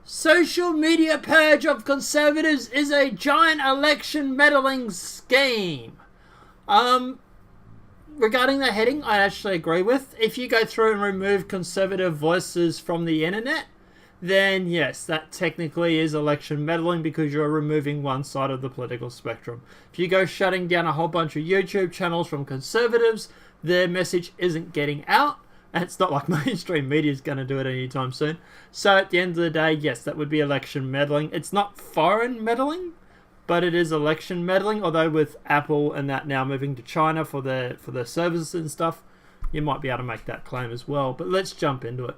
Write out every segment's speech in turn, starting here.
Social media purge of conservatives is a giant election meddling scheme. Regarding the heading, I actually agree with. If you go through and remove conservative voices from the internet, then yes, that technically is election meddling because you're removing one side of the political spectrum. If you go shutting down a whole bunch of YouTube channels from conservatives, their message isn't getting out. And it's not like mainstream media is going to do it anytime soon. So at the end of the day, yes, that would be election meddling. It's not foreign meddling, but it is election meddling. Although with Apple and that now moving to China for their services and stuff, you might be able to make that claim as well. But let's jump into it.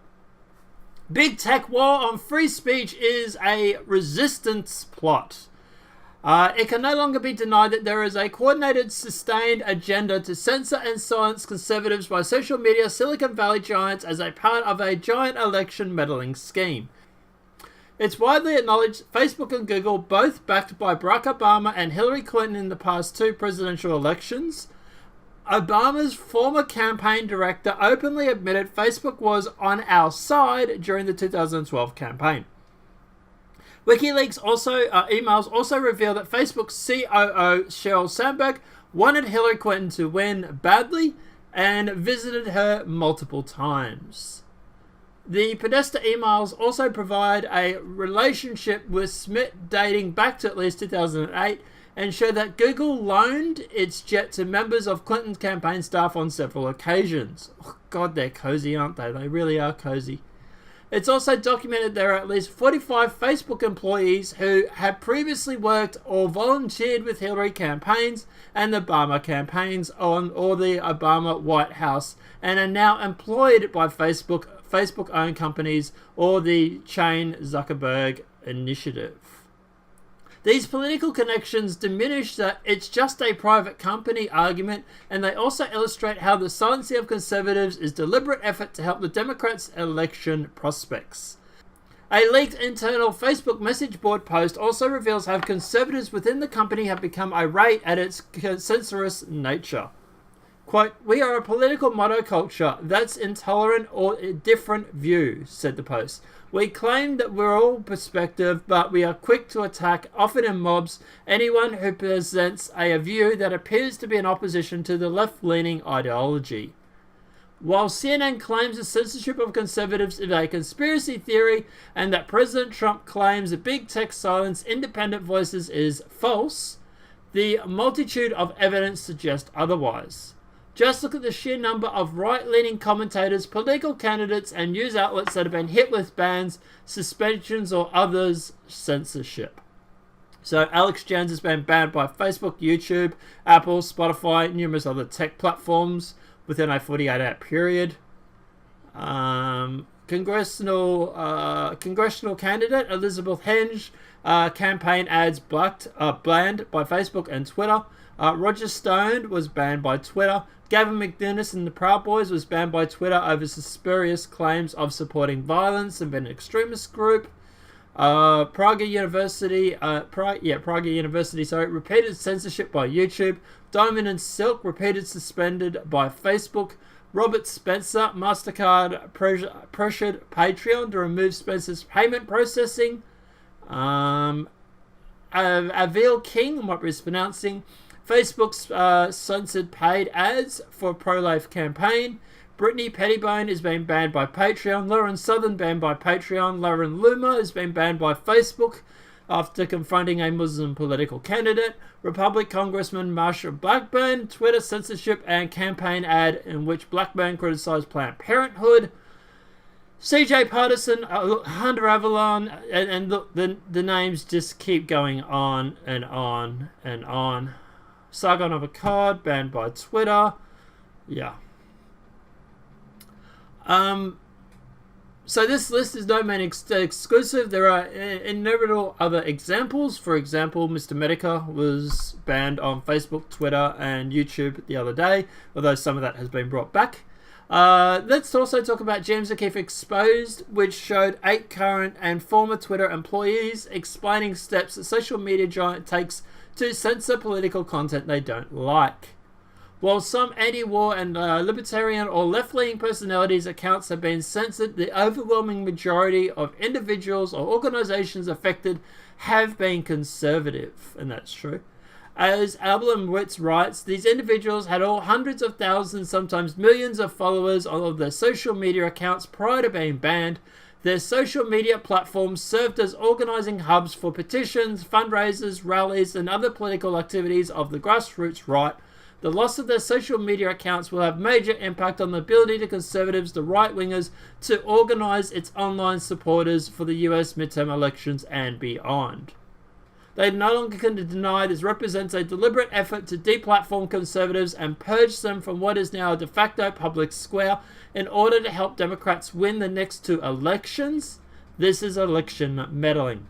Big tech war on free speech is a resistance plot. It can no longer be denied that there is a coordinated, sustained agenda to censor and silence conservatives by social media Silicon Valley giants as a part of a giant election meddling scheme. It's widely acknowledged Facebook and Google, both backed by Barack Obama and Hillary Clinton in the past two presidential elections. Obama's former campaign director openly admitted Facebook was on our side during the 2012 campaign. WikiLeaks emails also reveal that Facebook's COO Sheryl Sandberg wanted Hillary Clinton to win badly and visited her multiple times. The Podesta emails also provide a relationship with Smith dating back to at least 2008 and show that Google loaned its jet to members of Clinton's campaign staff on several occasions. Oh, God, they're cozy, aren't they? They really are cozy. It's also documented there are at least 45 Facebook employees who had previously worked or volunteered with Hillary campaigns and the Obama campaigns or the Obama White House and are now employed by Facebook-owned companies or the chain Zuckerberg initiative. These political connections diminish that it's just a private company argument, and they also illustrate how the silencing of conservatives is deliberate effort to help the Democrats' election prospects. A leaked internal Facebook message board post also reveals how conservatives within the company have become irate at its censorious nature. Quote, "We are a political monoculture that's intolerant or a different view," said the post. "We claim that we're all perspective, but we are quick to attack, often in mobs, anyone who presents a view that appears to be in opposition to the left-leaning ideology." While CNN claims the censorship of conservatives is a conspiracy theory and that President Trump claims that big tech silence independent voices is false, the multitude of evidence suggests otherwise. Just look at the sheer number of right-leaning commentators, political candidates, and news outlets that have been hit with bans, suspensions, or others censorship. So Alex Jones has been banned by Facebook, YouTube, Apple, Spotify, numerous other tech platforms within a 48-hour period. Congressional candidate Elizabeth Henge campaign ads banned by Facebook and Twitter. Roger Stone was banned by Twitter. Gavin McInnes and the Proud Boys was banned by Twitter over spurious claims of supporting violence and being an extremist group. Prague University, repeated censorship by YouTube. Diamond and Silk, repeated suspended by Facebook. Robert Spencer, MasterCard pressured Patreon to remove Spencer's payment processing. Avil King, I might be mispronouncing. Facebook's censored paid ads for pro-life campaign. Brittany Pettibone is being banned by Patreon. Lauren Southern banned by Patreon. Lauren Loomer has been banned by Facebook after confronting a Muslim political candidate. Republican Congressman Marsha Blackburn, Twitter censorship and campaign ad in which Blackburn criticized Planned Parenthood. CJ Partisan, Hunter Avalon, and look, the names just keep going on and on and on. Sargon of Akkad, banned by Twitter. Yeah. So this list is no man exclusive. There are innumerable other examples. For example, Mr. Medica was banned on Facebook, Twitter, and YouTube the other day, although some of that has been brought back. Let's also talk about James O'Keefe Exposed, which showed 8 current and former Twitter employees explaining steps the social media giant takes to censor political content they don't like. While some anti-war and libertarian or left-leaning personalities' accounts have been censored, the overwhelming majority of individuals or organizations affected have been conservative, and that's true. As Abramowitz writes, these individuals had all hundreds of thousands, sometimes millions of followers on all of their social media accounts prior to being banned. Their social media platforms served as organizing hubs for petitions, fundraisers, rallies, and other political activities of the grassroots right. The loss of their social media accounts will have major impact on the ability to conservatives, the right-wingers, to organize its online supporters for the US midterm elections and beyond. They no longer can deny this represents a deliberate effort to deplatform conservatives and purge them from what is now a de facto public square in order to help Democrats win the next two elections. This is election meddling.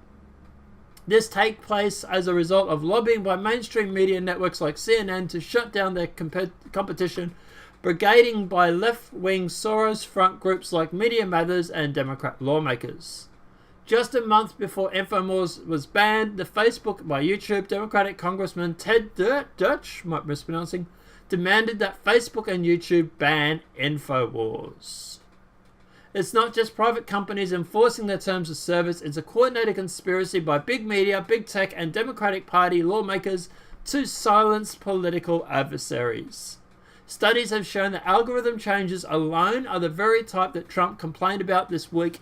This takes place as a result of lobbying by mainstream media networks like CNN to shut down their competition, brigading by left-wing Soros front groups like Media Matters and Democrat lawmakers. Just a month before Infowars was banned, the Facebook by YouTube, Democratic Congressman Ted Deutsch, might be mispronouncing, demanded that Facebook and YouTube ban Infowars. It's not just private companies enforcing their terms of service, it's a coordinated conspiracy by big media, big tech, and Democratic Party lawmakers to silence political adversaries. Studies have shown that algorithm changes alone are the very type that Trump complained about this week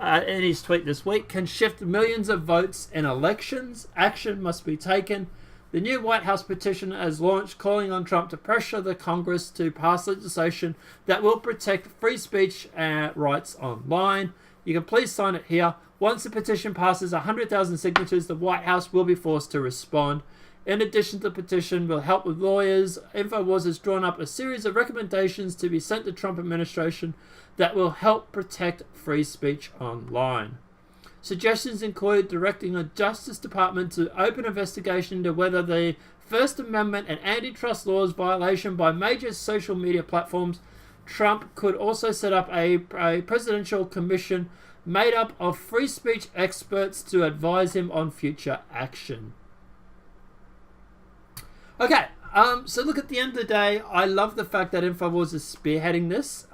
in his tweet this week, can shift millions of votes in elections. Action must be taken. The new White House petition has launched, calling on Trump to pressure the Congress to pass legislation that will protect free speech rights online. You can please sign it here. Once the petition passes 100,000 signatures, the White House will be forced to respond. In addition to the petition will help with lawyers, Infowars has drawn up a series of recommendations to be sent to the Trump administration that will help protect free speech online. Suggestions include directing the Justice Department to open investigation into whether the First Amendment and antitrust laws violation by major social media platforms. Trump could also set up a presidential commission made up of free speech experts to advise him on future action. Okay, so look, at the end of the day, I love the fact that Infowars is spearheading this.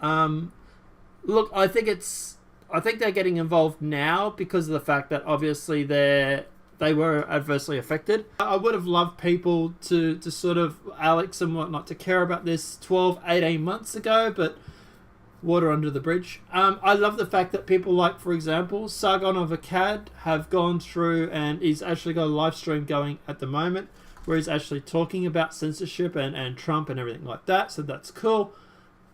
Look, I think they're getting involved now because of the fact that obviously they were adversely affected. I would have loved people to sort of, Alex and whatnot, to care about this 12, 18 months ago, but water under the bridge. I love the fact that people like, for example, Sargon of Akkad have gone through, and he's actually got a live stream going at the moment where he's actually talking about censorship and Trump and everything like that, so that's cool.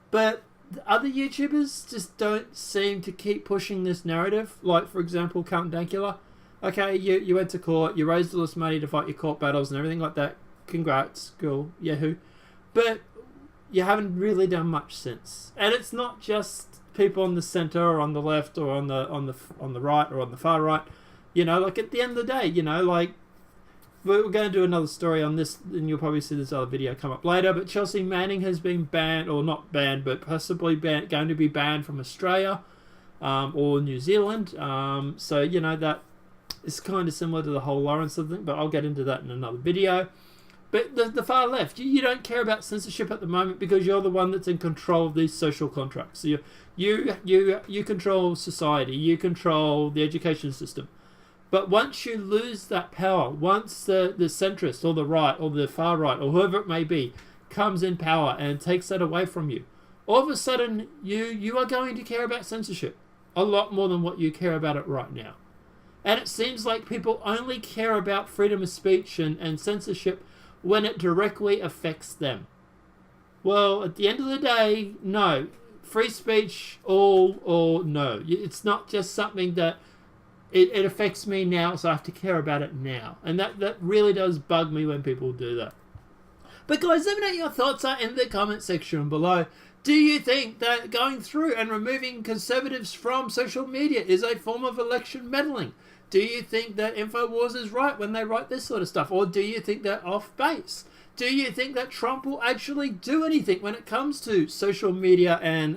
But other YouTubers just don't seem to keep pushing this narrative. Like, for example, Count Dankula. Okay, you went to court, you raised all this money to fight your court battles and everything like that. Congrats, cool, yahoo. But you haven't really done much since. And it's not just people on the center or on the left or on the right or on the far right. You know, like at the end of the day, you know, like we're going to do another story on this, and you'll probably see this other video come up later, but Chelsea Manning has been banned, or not banned, but possibly going to be banned from Australia or New Zealand. So, you know, that is kind of similar to the whole Lawrence thing, but I'll get into that in another video. But the far left, you don't care about censorship at the moment because you're the one that's in control of these social contracts. So you control society, you control the education system. But once you lose that power, once the centrist or the right or the far right or whoever it may be comes in power and takes that away from you, all of a sudden you are going to care about censorship a lot more than what you care about it right now. And it seems like people only care about freedom of speech and censorship when it directly affects them. Well, at the end of the day, no. Free speech, all or no. It's not just something that it affects me now, so I have to care about it now. And that really does bug me when people do that. But guys, let me know your thoughts are in the comment section below. Do you think that going through and removing conservatives from social media is a form of election meddling? Do you think that Infowars is right when they write this sort of stuff? Or do you think they're off base? Do you think that Trump will actually do anything when it comes to social media and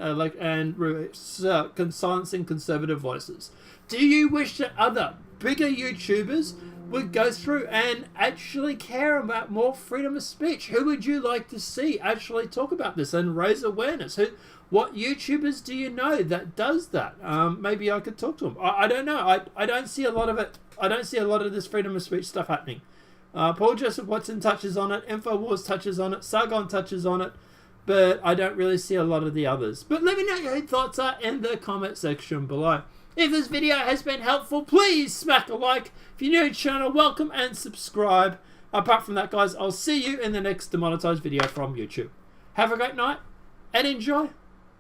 silencing conservative voices? Do you wish that other bigger YouTubers would go through and actually care about more freedom of speech? Who would you like to see actually talk about this and raise awareness? What YouTubers do you know that does that? Maybe I could talk to them. I don't know. I don't see a lot of it. I don't see a lot of this freedom of speech stuff happening. Paul Joseph Watson touches on it. InfoWars touches on it. Sargon touches on it. But I don't really see a lot of the others. But let me know your thoughts are in the comment section below. If this video has been helpful, please smack a like. If you're new to the channel, welcome and subscribe. Apart from that, guys, I'll see you in the next demonetized video from YouTube. Have a great night and enjoy.